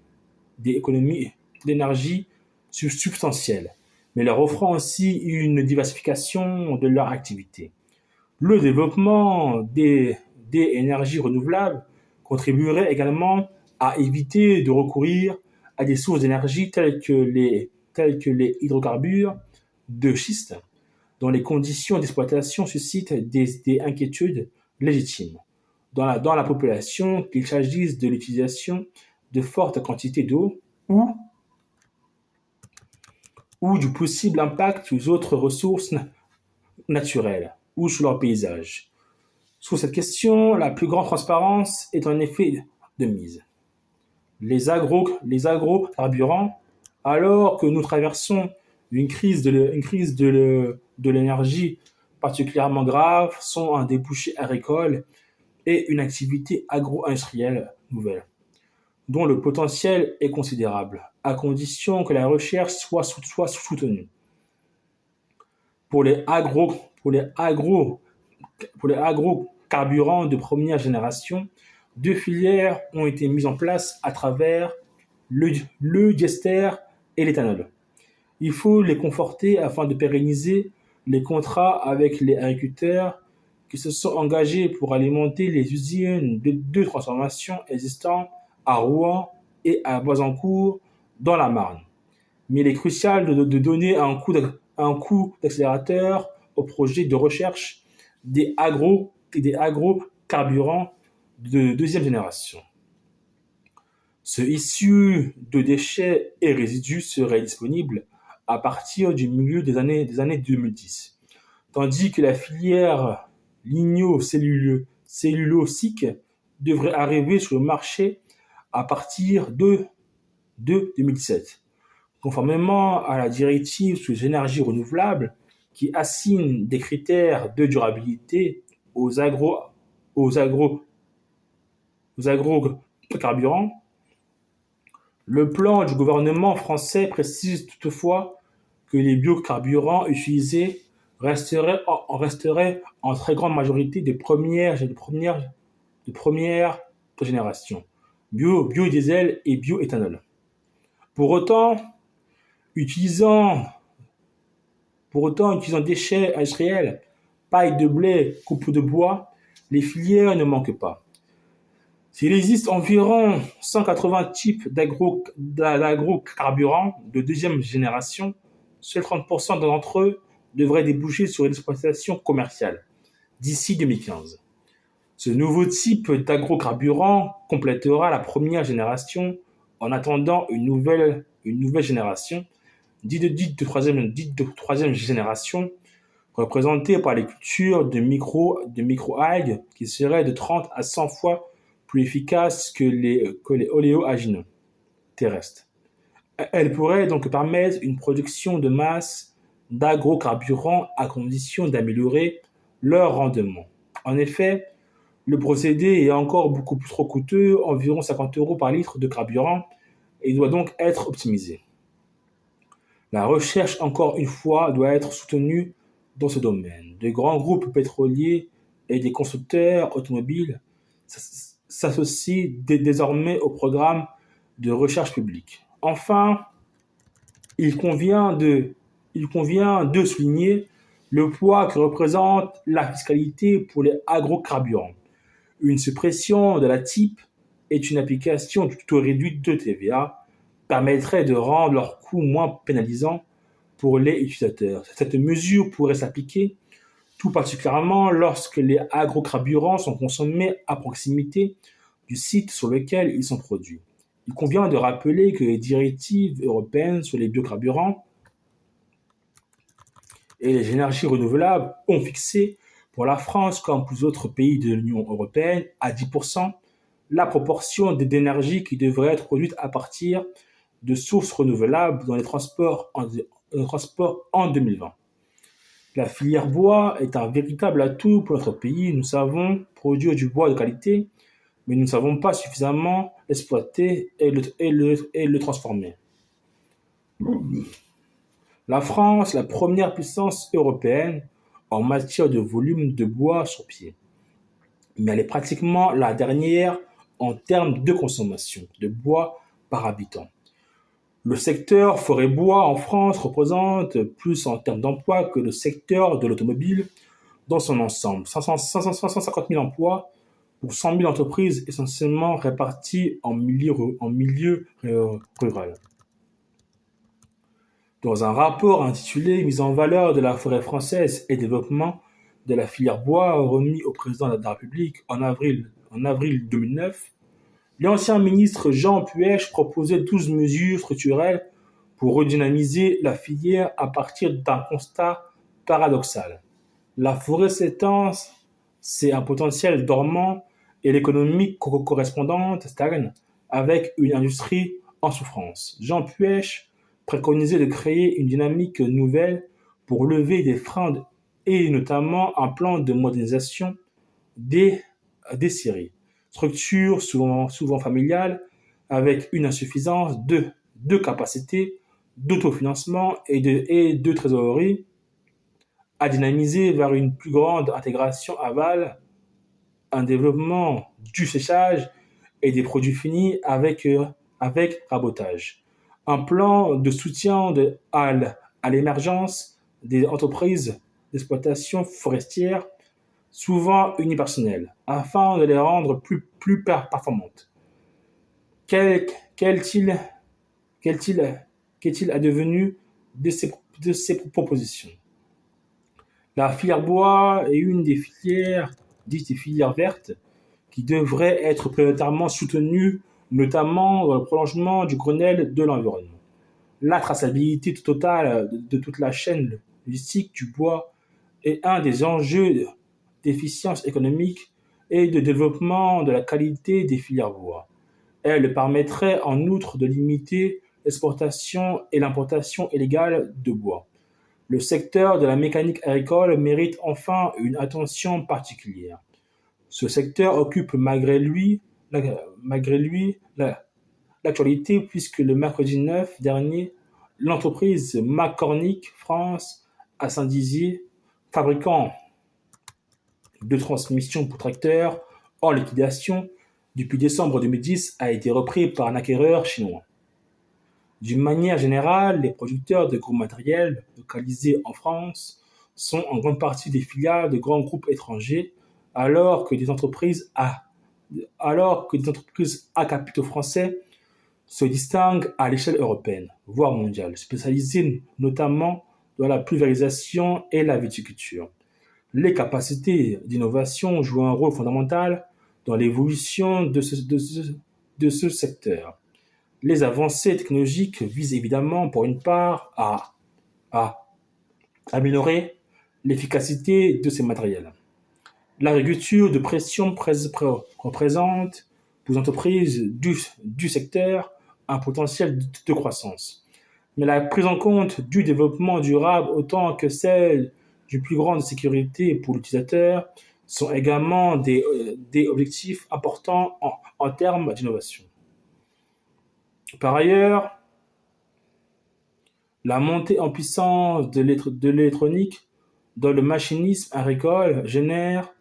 d'énergie substantielles, mais leur offrant aussi une diversification de leur activité. Le développement des énergies renouvelables contribuerait également à éviter de recourir à des sources d'énergie telles que les hydrocarbures de schiste, dont les conditions d'exploitation suscitent des inquiétudes légitimes dans la population, qu'il s'agisse de l'utilisation de fortes quantités d'eau ou du possible impact sur les autres ressources naturelles ou sur leur paysage. Sur cette question, la plus grande transparence est en effet de mise. Les agrocarburants, alors que nous traversons une crise de l'énergie particulièrement grave, sont un débouché agricole et une activité agro-industrielle nouvelle, dont le potentiel est considérable, à condition que la recherche soit soutenue. Pour les, agro, pour les, agro, pour les agrocarburants de première génération, deux filières ont été mises en place à travers le diester et l'éthanol. Il faut les conforter afin de pérenniser les contrats avec les agriculteurs qui se sont engagés pour alimenter les usines de transformation existantes à Rouen et à Boisancourt dans la Marne. Mais il est crucial de donner un coup d'accélérateur au projet de recherche des agrocarburants de deuxième génération. Ceux issus de déchets et résidus seraient disponibles à partir du milieu des années 2010, tandis que la filière ligno-cellulosique devrait arriver sur le marché à partir de 2017, conformément à la directive sur les énergies renouvelables qui assigne des critères de durabilité aux agrocarburants. Le plan du gouvernement français précise toutefois que les biocarburants utilisés resteraient en très grande majorité de première génération, biodiesel et bioéthanol. Pour autant, utilisant déchets industriels, paille de blé, coupe de bois, les filières ne manquent pas. S'il existe environ 180 types d'agrocarburants de deuxième génération, seuls 30% d'entre eux devraient déboucher sur une exploitation commerciale d'ici 2015. Ce nouveau type d'agrocarburant complétera la première génération en attendant une nouvelle génération, dite de troisième génération, représentée par les cultures de micro-algues qui seraient de 30 à 100 fois plus efficaces que les oléagineux terrestres. Elle pourrait donc permettre une production de masse d'agrocarburants à condition d'améliorer leur rendement. En effet, le procédé est encore beaucoup plus trop coûteux, environ 50 € par litre de carburant, et doit donc être optimisé. La recherche, encore une fois, doit être soutenue dans ce domaine. De grands groupes pétroliers et des constructeurs automobiles s'associent désormais au programme de recherche publique. Enfin, il convient de, il convient de souligner le poids que représente la fiscalité pour les agrocarburants. Une suppression de la type est une application du taux réduit de TVA permettrait de rendre leurs coûts moins pénalisants pour les utilisateurs. Cette mesure pourrait s'appliquer tout particulièrement lorsque les agrocarburants sont consommés à proximité du site sur lequel ils sont produits. Il convient de rappeler que les directives européennes sur les biocarburants et les énergies renouvelables ont fixé pour la France, comme pour les autres pays de l'Union européenne, à 10% la proportion d'énergie qui devrait être produite à partir de sources renouvelables dans les transports en 2020. La filière bois est un véritable atout pour notre pays. Nous savons produire du bois de qualité, mais nous ne savons pas suffisamment l'exploiter et le transformer. La France, la première puissance européenne en matière de volume de bois sur pied, mais elle est pratiquement la dernière en termes de consommation de bois par habitant. Le secteur forêt-bois en France représente plus en termes d'emploi que le secteur de l'automobile dans son ensemble. 550 000 emplois pour 100 000 entreprises essentiellement réparties en milieu rural. Dans un rapport intitulé Mise en valeur de la forêt française et développement de la filière bois remis au président de la République en avril 2009, l'ancien ministre Jean Puech proposait 12 mesures structurelles pour redynamiser la filière à partir d'un constat paradoxal. La forêt s'étend, c'est un potentiel dormant et l'économie correspondante stagne avec une industrie en souffrance. Jean Puech préconisait de créer une dynamique nouvelle pour lever des freins et notamment un plan de modernisation des scieries. Structure souvent familiale avec une insuffisance de capacité, d'autofinancement et de trésorerie à dynamiser vers une plus grande intégration aval, un développement du séchage et des produits finis avec rabotage. Un plan de soutien à l'émergence des entreprises d'exploitation forestière, souvent unipersonnelles, afin de les rendre plus performantes. Qu'est-il advenu de ces propositions? La filière bois est une des filières, dites des filières vertes, qui devrait être prioritairement soutenue, notamment dans le prolongement du Grenelle de l'environnement. La traçabilité totale de toute la chaîne logistique du bois est un des enjeux d'efficience économique et de développement de la qualité des filières bois. Elle permettrait en outre de limiter l'exportation et l'importation illégale de bois. Le secteur de la mécanique agricole mérite enfin une attention particulière. Ce secteur occupe malgré lui l'actualité puisque le mercredi 9 dernier, l'entreprise McCormick France à Saint-Dizier, fabricant de transmissions pour tracteurs en liquidation depuis décembre 2010, a été repris par un acquéreur chinois. D'une manière générale, les producteurs de gros matériel localisés en France sont en grande partie des filiales de grands groupes étrangers, alors que des entreprises à capitaux français se distinguent à l'échelle européenne, voire mondiale, spécialisées notamment dans la pulvérisation et la viticulture. Les capacités d'innovation jouent un rôle fondamental dans l'évolution de ce secteur. Les avancées technologiques visent évidemment, pour une part, à améliorer l'efficacité de ces matériels. L'agriculture de pression représente pour les entreprises du secteur un potentiel de croissance. Mais la prise en compte du développement durable autant que celle d'une plus grande sécurité pour l'utilisateur sont également des objectifs importants en termes d'innovation. Par ailleurs, la montée en puissance de l'électronique dans le machinisme agricole génère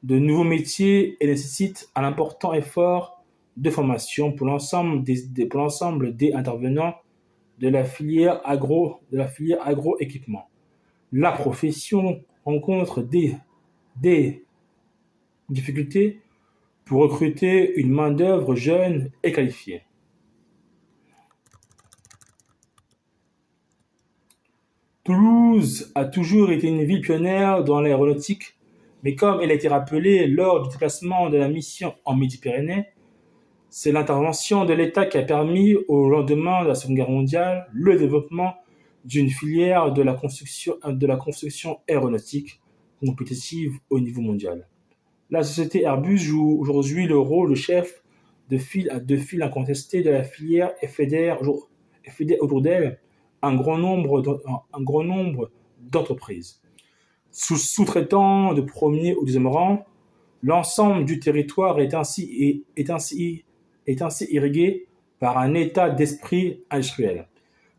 de nouveaux métiers et nécessite un important effort de formation pour l'ensemble des intervenants de la filière agroéquipement. La profession rencontre des difficultés pour recruter une main-d'œuvre jeune et qualifiée. Toulouse a toujours été une ville pionnière dans l'aéronautique, mais comme il a été rappelé lors du déplacement de la mission en Midi-Pyrénées, c'est l'intervention de l'État qui a permis, au lendemain de la Seconde Guerre mondiale, le développement d'une filière de la construction aéronautique compétitive au niveau mondial. La société Airbus joue aujourd'hui le rôle de chef de file incontesté de la filière et fédère autour d'elle un grand nombre d'entreprises. Sous-traitant de premier ou deuxième rang, l'ensemble du territoire est ainsi irrigué par un état d'esprit industriel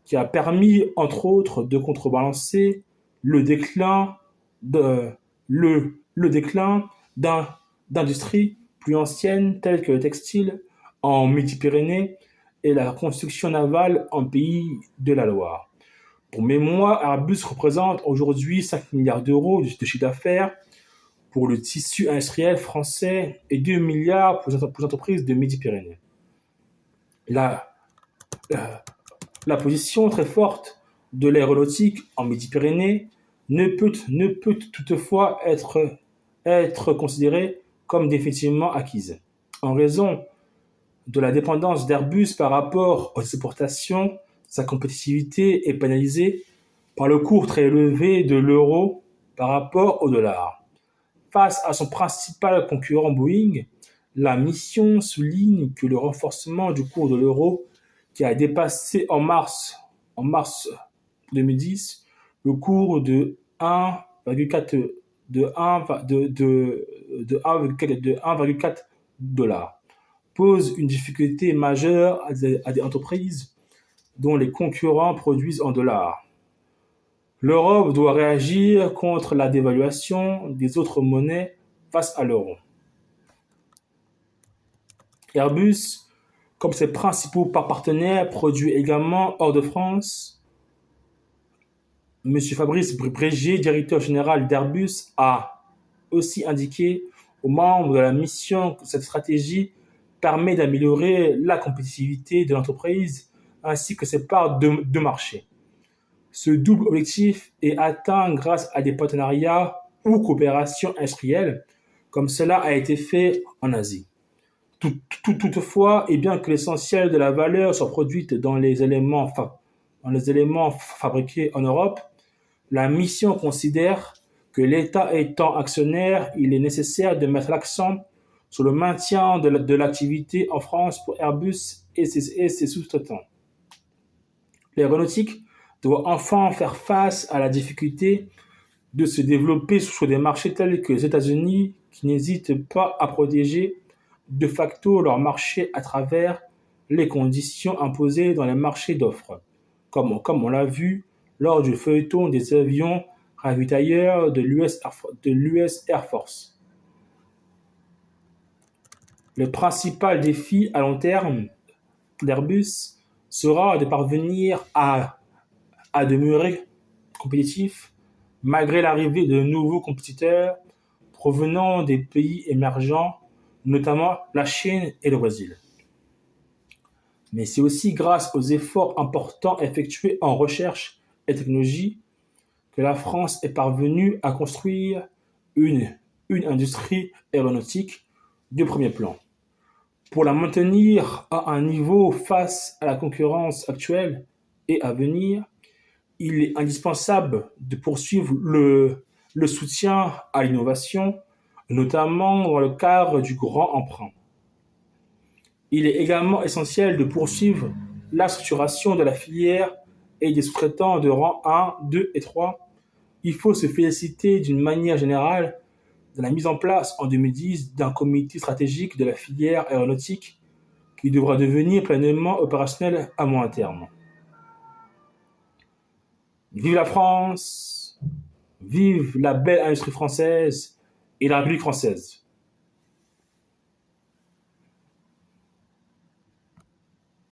qui a permis, entre autres, de contrebalancer le déclin de, le déclin d'industries plus anciennes telles que le textile en Midi-Pyrénées et la construction navale en Pays de la Loire. Pour mémoire, Airbus représente aujourd'hui 5 milliards d'euros de chiffre d'affaires pour le tissu industriel français et 2 milliards pour les entreprises de Midi-Pyrénées. La, la position très forte de l'aéronautique en Midi-Pyrénées ne peut toutefois être considérée comme définitivement acquise. En raison de la dépendance d'Airbus par rapport aux exportations, sa compétitivité est pénalisée par le cours très élevé de l'euro par rapport au dollar. Face à son principal concurrent Boeing, la mission souligne que le renforcement du cours de l'euro, qui a dépassé en mars 2010 le cours de 1,4 $, pose une difficulté majeure à des entreprises dont les concurrents produisent en dollars. L'Europe doit réagir contre la dévaluation des autres monnaies face à l'euro. Airbus, comme ses principaux partenaires, produit également hors de France. M. Fabrice Brégier, directeur général d'Airbus, a aussi indiqué aux membres de la mission que cette stratégie permet d'améliorer la compétitivité de l'entreprise ainsi que ses parts de marché. Ce double objectif est atteint grâce à des partenariats ou coopérations industrielles, comme cela a été fait en Asie. Toutefois, et bien que l'essentiel de la valeur soit produite dans les éléments fabriqués en Europe, la mission considère que l'État étant actionnaire, il est nécessaire de mettre l'accent sur le maintien de l'activité en France pour Airbus et ses sous-traitants. L'aéronautique doit enfin faire face à la difficulté de se développer sur des marchés tels que les États-Unis, qui n'hésitent pas à protéger de facto leur marché à travers les conditions imposées dans les marchés d'offres, comme on l'a vu lors du feuilleton des avions ravitailleurs de l'US Air Force. Le principal défi à long terme d'Airbus sera de parvenir à demeurer compétitif malgré l'arrivée de nouveaux compétiteurs provenant des pays émergents, notamment la Chine et le Brésil. Mais c'est aussi grâce aux efforts importants effectués en recherche et technologie que la France est parvenue à construire une industrie aéronautique de premier plan. Pour la maintenir à un niveau face à la concurrence actuelle et à venir, Il est indispensable de poursuivre le soutien à l'innovation, notamment dans le cadre du grand emprunt. Il est également essentiel de poursuivre la structuration de la filière et des sous-traitants de rang 1, 2 et 3. Il faut se féliciter d'une manière générale de la mise en place en 2010 d'un comité stratégique de la filière aéronautique qui devra devenir pleinement opérationnel à moyen terme. Vive la France, vive la belle industrie française et la République française.